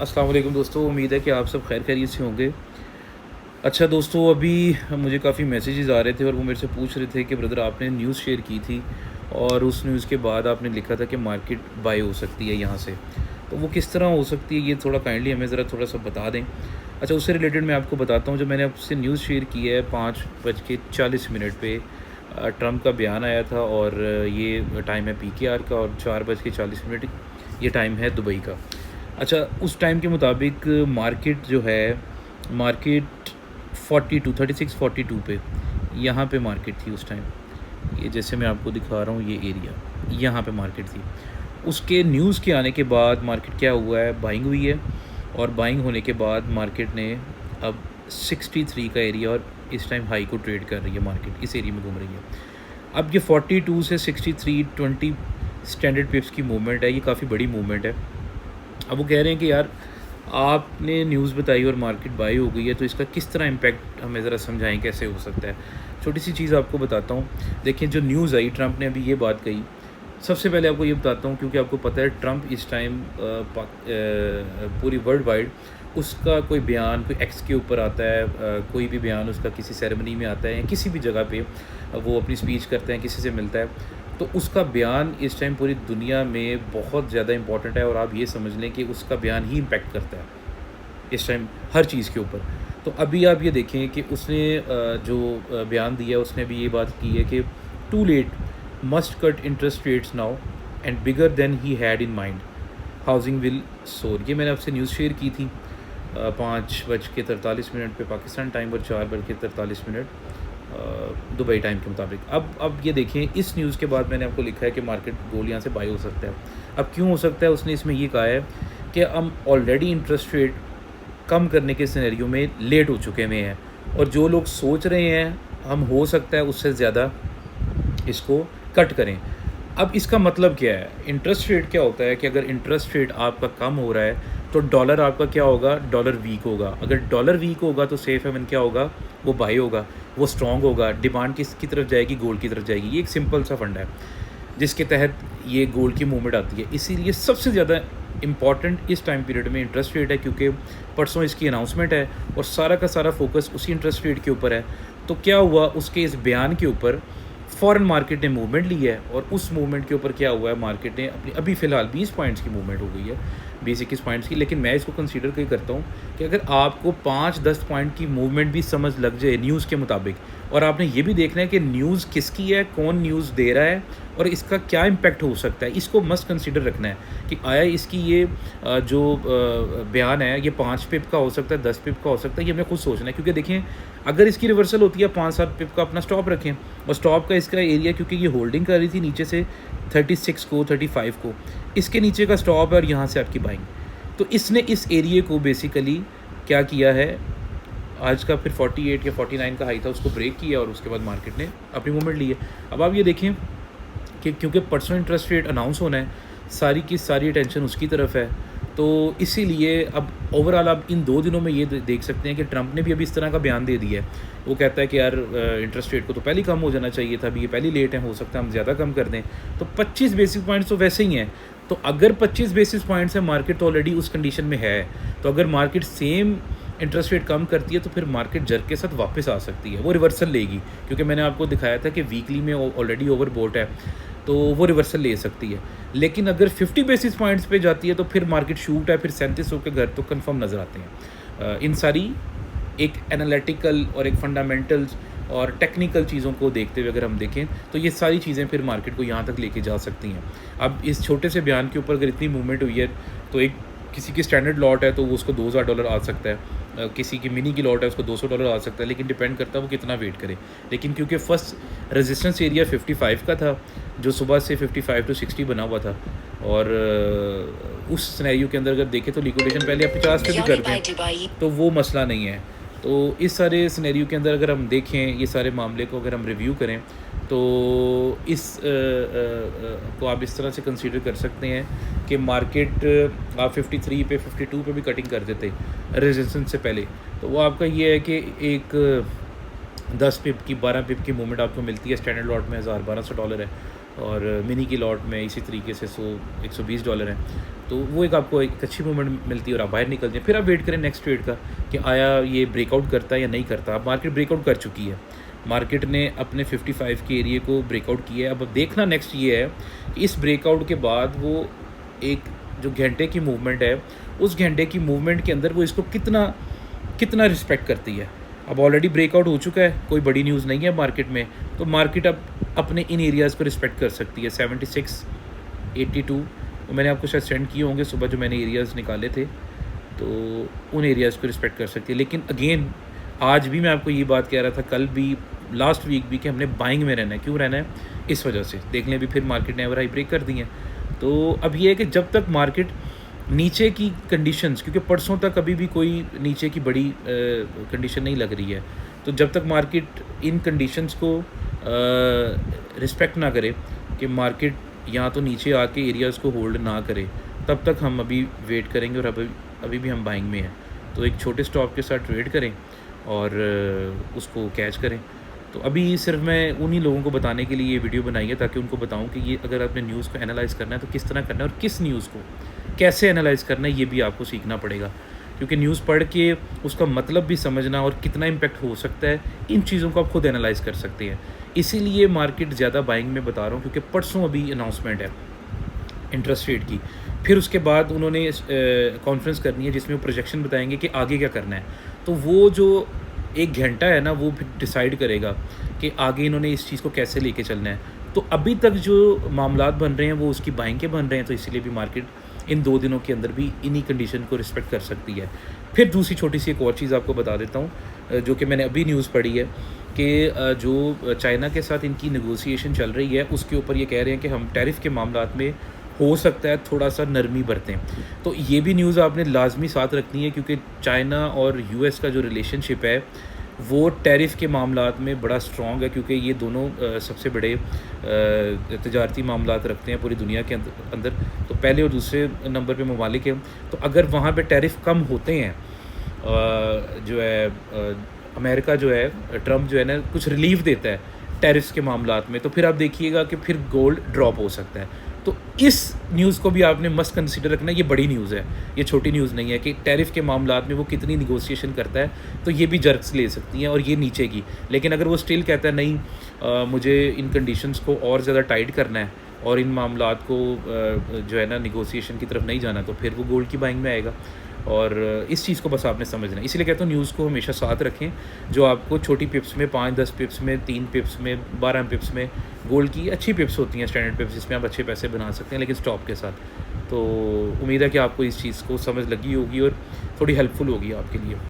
अस्सलाम वालेकुम दोस्तों, उम्मीद है कि आप सब खैर खैरियत से होंगे। अच्छा दोस्तों, अभी मुझे काफ़ी मैसेजेस आ रहे थे और वो मेरे से पूछ रहे थे कि ब्रदर आपने न्यूज़ शेयर की थी और उस न्यूज़ के बाद आपने लिखा था कि मार्केट बाय हो सकती है यहाँ से। तो वो किस तरह हो सकती है, ये थोड़ा काइंडली हमें ज़रा थोड़ा-सा बता दें। अच्छा, उससे रिलेटेड मैं आपको बताता हूँ, जो मैंने आपसे न्यूज़ शेयर की है 5:40 पे ट्रंप का बयान आया था और ये टाइम है पीकेआर का और 4:40 ये टाइम है दुबई का। अच्छा, उस टाइम के मुताबिक मार्केट जो है, मार्केट 36-42 पे, यहाँ पे मार्केट थी उस टाइम। ये जैसे मैं आपको दिखा रहा हूँ, ये एरिया, यहाँ पे मार्केट थी। उसके न्यूज़ के आने के बाद मार्केट क्या हुआ है, बाइंग हुई है और बाइंग होने के बाद मार्केट ने अब 63 का एरिया और इस टाइम हाई को ट्रेड कर रही है, मार्केट इस एरिया में घूम रही है। अब ये 42 से 63 20 स्टैंडर्ड पिप्स की मूवमेंट है, ये काफ़ी बड़ी मूवमेंट है। अब वो कह रहे हैं कि यार आपने न्यूज़ बताई और मार्केट बाई हो गई है, तो इसका किस तरह इम्पैक्ट हमें ज़रा समझाएं, कैसे हो सकता है। छोटी सी चीज़ आपको बताता हूँ। देखिए, जो न्यूज़ आई, ट्रंप ने अभी ये बात कही। सबसे पहले आपको ये बताता हूँ, क्योंकि आपको पता है ट्रंप इस टाइम पूरी वर्ल्ड वाइड उसका कोई बयान, कोई एक्स के ऊपर आता है, कोई भी बयान उसका किसी सेरेमनी में आता है या किसी भी जगह पे वो अपनी स्पीच करते हैं, किसी से मिलता है, तो उसका बयान इस टाइम पूरी दुनिया में बहुत ज़्यादा इम्पॉर्टेंट है और आप ये समझ लें कि उसका बयान ही इम्पैक्ट करता है इस टाइम हर चीज़ के ऊपर। तो अभी आप ये देखें कि उसने जो बयान दिया है, उसने भी ये बात की है कि too late, must cut interest rates now and bigger than he had in mind, housing will soar. ये मैंने आपसे न्यूज़ शेयर की थी 5:43 पे पाकिस्तान टाइम और 4:43 दुबई टाइम के मुताबिक। अब ये देखें, इस न्यूज़ के बाद मैंने आपको लिखा है कि मार्केट गोल्ड यहाँ से बाई हो सकता है। अब क्यों हो सकता है, उसने इसमें ये कहा है कि हम ऑलरेडी इंटरेस्ट रेट कम करने के सिनेरियो में लेट हो चुके हुए हैं और जो लोग सोच रहे हैं हम हो सकता है उससे ज़्यादा इसको कट करें। अब इसका मतलब क्या है, इंटरेस्ट रेट क्या होता है कि अगर इंटरेस्ट रेट आपका कम हो रहा है तो डॉलर आपका क्या होगा, डॉलर वीक होगा। अगर डॉलर वीक होगा तो सेफ हेवन क्या होगा, वो बाई होगा, वो स्ट्रॉन्ग होगा, डिमांड किसकी तरफ जाएगी, गोल्ड की तरफ जाएगी। ये एक सिंपल सा फंडा है जिसके तहत ये गोल्ड की मूवमेंट आती है। इसीलिए सबसे ज़्यादा इम्पॉर्टेंट इस टाइम पीरियड में इंटरेस्ट रेट है, क्योंकि परसों इसकी अनाउंसमेंट है और सारा का सारा फोकस उसी इंटरेस्ट रेट के ऊपर है। तो क्या हुआ, उसके इस बयान के ऊपर फॉरेन मार्केट ने मूवमेंट ली है और उस मूवमेंट के ऊपर क्या हुआ है, मार्केट ने अपनी अभी फ़िलहाल 20 पॉइंट्स की मूवमेंट हो गई है, 20-21 पॉइंट्स की। लेकिन मैं इसको कंसीडर कहीं करता हूँ कि अगर आपको 5-10 पॉइंट की मूवमेंट भी समझ लग जाए न्यूज़ के मुताबिक, और आपने ये भी देखना है कि न्यूज़ किसकी है, कौन न्यूज़ दे रहा है और इसका क्या इम्पैक्ट हो सकता है, इसको मस्ट कंसीडर रखना है कि आया इसकी ये बयान है, ये 5 पिप का हो सकता है, 10 पिप का हो सकता है, ये हमें खुद सोचना है। क्योंकि देखें, अगर इसकी रिवर्सल होती है 5-7 पिप का अपना स्टॉप रखें, और स्टॉप का इसका एरिया, क्योंकि ये होल्डिंग कर रही थी नीचे से 36 को, 35 को, इसके नीचे का स्टॉप है और यहाँ से आपकी बाइंग। तो इसने इस एरिए को बेसिकली क्या किया है, आज का फिर 48 या 49 का हाई था, उसको ब्रेक किया और उसके बाद मार्केट ने अपनी मूवमेंट ली है। अब आप ये देखें कि क्योंकि परसों इंटरेस्ट रेट अनाउंस होना है, सारी की सारी अटेंशन उसकी तरफ है, तो इसीलिए अब ओवरऑल आप इन 2 दिनों में ये देख सकते हैं कि ट्रंप ने भी अभी इस तरह का बयान दे दिया है। वो कहता है कि यार इंटरेस्ट रेट को तो पहले ही कम हो जाना चाहिए था, अभी ये पहले लेट है, हो सकता है हम ज़्यादा कम कर दें। तो 25 बेसिस पॉइंट्स तो वैसे ही हैं। तो अगर 25 बेसिस पॉइंट्स है, मार्केट तो ऑलरेडी उस कंडीशन में है। तो अगर मार्केट सेम इंटरेस्ट रेट कम करती है तो फिर मार्केट जर्क के साथ वापस आ सकती है, वो रिवर्सल लेगी, क्योंकि मैंने आपको दिखाया था कि वीकली में ऑलरेडी ओवरबोट है, तो वो रिवर्सल ले सकती है। लेकिन अगर 50 बेसिस पॉइंट्स पे जाती है तो फिर मार्केट शूट है, फिर 3700 के घर तो कंफर्म नज़र आते हैं। इन सारी एक एनालिटिकल और एक फंडामेंटल्स और टेक्निकल चीज़ों को देखते हुए अगर हम देखें तो ये सारी चीज़ें फिर मार्केट को यहाँ तक लेके जा सकती हैं। अब इस छोटे से बयान के ऊपर अगर इतनी मूवमेंट हुई है तो एक किसी की स्टैंडर्ड लॉट है तो वो उसको $2000 आ सकता है, किसी की मिनी की लॉट है उसको $200 आ सकता है, लेकिन डिपेंड करता है वो कितना वेट करे। लेकिन क्योंकि फर्स्ट रेजिस्टेंस एरिया 55 का था, जो सुबह से 55 to 60 बना हुआ था, और उस सिनेरियो के अंदर अगर देखें तो लिक्विडेशन पहले आप 50 पे भी करते हैं तो वो मसला नहीं है। तो इस सारे सिनेरियो के अंदर अगर हम देखें, ये सारे मामले को अगर हम रिव्यू करें तो इस को आप इस तरह से कंसीडर कर सकते हैं कि मार्केट आप 53 पे 52 पे भी कटिंग कर देते रेजिस्टेंस से पहले, तो वो आपका ये है कि एक 10 पिप की 12 पिप की मूवमेंट आपको मिलती है, स्टैंडर्ड लॉट में $1200 है और मिनी की लॉट में इसी तरीके से $100-120 हैं। तो वो एक आपको एक अच्छी मूवमेंट मिलती है और आप बाहर निकल जाएँ। फिर आप वेट करें नेक्स्ट ट्रेड का कि आया ये ब्रेकआउट करता है या नहीं करता। अब मार्केट ब्रेकआउट कर चुकी है, मार्केट ने अपने 55 के एरिए को ब्रेकआउट किया है। अब देखना नेक्स्ट ये है कि इस ब्रेकआउट के बाद वो एक जो घंटे की मूवमेंट है, उस घंटे की मूवमेंट के अंदर वो इसको कितना कितना रिस्पेक्ट करती है। अब ऑलरेडी ब्रेकआउट हो चुका है, कोई बड़ी न्यूज़ नहीं है मार्केट में, तो मार्केट अब अपने इन एरियाज़ को रिस्पेक्ट कर सकती है। 76, 82 वो मैंने आपको शायद सेंड किए होंगे सुबह जो मैंने एरियाज़ निकाले थे, तो उन एरियाज़ को रिस्पेक्ट कर सकती है। लेकिन अगेन आज भी मैं आपको ये बात कह रहा था, कल भी, लास्ट वीक भी, कि हमने बाइंग में रहना है। क्यों रहना है? इस वजह से देख लें अभी फिर मार्केट ने एवर हाई ब्रेक कर दी है। तो अब ये है कि जब तक मार्केट नीचे की कंडीशंस, क्योंकि परसों तक अभी भी कोई नीचे की बड़ी कंडीशन नहीं लग रही है, तो जब तक मार्केट इन कंडीशंस को रिस्पेक्ट ना करे कि मार्केट यहाँ तो नीचे आके एरियाज़ को होल्ड ना करे, तब तक हम अभी वेट करेंगे और अभी भी हम बाइंग में हैं। तो एक छोटे स्टॉप के साथ ट्रेड करें और उसको कैच करें। तो अभी सिर्फ मैं उन्हीं लोगों को बताने के लिए ये वीडियो बनाई है, ताकि उनको बताऊं कि ये अगर आपने न्यूज़ को एनालाइज़ करना है तो किस तरह करना है, और किस न्यूज़ को कैसे एनालाइज़ करना है ये भी आपको सीखना पड़ेगा। क्योंकि न्यूज़ पढ़ के उसका मतलब भी समझना और कितना इम्पैक्ट हो सकता है, इन चीज़ों को आप खुद एनालाइज़ कर सकते हैं। इसीलिए मार्केट ज़्यादा बाइंग में बता रहा हूँ, क्योंकि परसों अभी अनाउंसमेंट है इंटरेस्ट रेट की, फिर उसके बाद उन्होंने कॉन्फ्रेंस करनी है जिसमें वो प्रोजेक्शन बताएंगे कि आगे क्या करना है। तो वो जो एक घंटा है ना, वो फिर डिसाइड करेगा कि आगे इन्होंने इस चीज़ को कैसे लेके चलना है। तो अभी तक जो मामलात बन रहे हैं वो उसकी बाइंग के बन रहे हैं, तो इसीलिए भी मार्केट इन 2 दिनों के अंदर भी इन्हीं कंडीशन को रिस्पेक्ट कर सकती है। फिर दूसरी छोटी सी एक और चीज़ आपको बता देता हूँ, जो कि मैंने अभी न्यूज़ पढ़ी है कि जो चाइना के साथ इनकी नेगोशिएशन चल रही है, उसके ऊपर ये कह रहे हैं कि हम टैरिफ के मामलात में हो सकता है थोड़ा सा नरमी बरतें। तो ये भी न्यूज़ आपने लाजमी साथ रखनी है, क्योंकि चाइना और यूएस का जो रिलेशनशिप है वो टैरिफ के मामलात में बड़ा स्ट्रॉन्ग है, क्योंकि ये दोनों सबसे बड़े तजारती मामलात रखते हैं पूरी दुनिया के अंदर। तो पहले और दूसरे नंबर पे ममालिक हैं। तो अगर वहाँ पे टैरिफ कम होते हैं, जो है अमेरिका जो है, ट्रम्प जो है ना, कुछ रिलीफ देता है टैरिफ्स के मामलात में, तो फिर आप देखिएगा कि फिर गोल्ड ड्रॉप हो सकता है। तो इस न्यूज़ को भी आपने मस्ट कंसीडर रखना है। ये बड़ी न्यूज़ है, ये छोटी न्यूज़ नहीं है कि टैरिफ के मामलात में वो कितनी निगोशिएशन करता है, तो ये भी जर्क्स ले सकती हैं और ये नीचे की। लेकिन अगर वो स्टिल कहता है नहीं, मुझे इन कंडीशंस को और ज़्यादा टाइट करना है और इन मामलात को जो है ना निगोशिएशन की तरफ नहीं जाना, तो फिर वो गोल्ड की बाइंग में आएगा। और इस चीज़ को बस आपने समझना है। इसलिए कहता हूँ न्यूज़ को हमेशा साथ रखें, जो आपको छोटी पिप्स में 5-10 पिप्स में, 3 पिप्स में, 12 पिप्स में, गोल्ड की अच्छी पिप्स होती हैं, स्टैंडर्ड पिप्स, जिसमें आप अच्छे पैसे बना सकते हैं, लेकिन स्टॉप के साथ। तो उम्मीद है कि आपको इस चीज़ को समझ लगी होगी और थोड़ी हेल्पफुल होगी आपके लिए।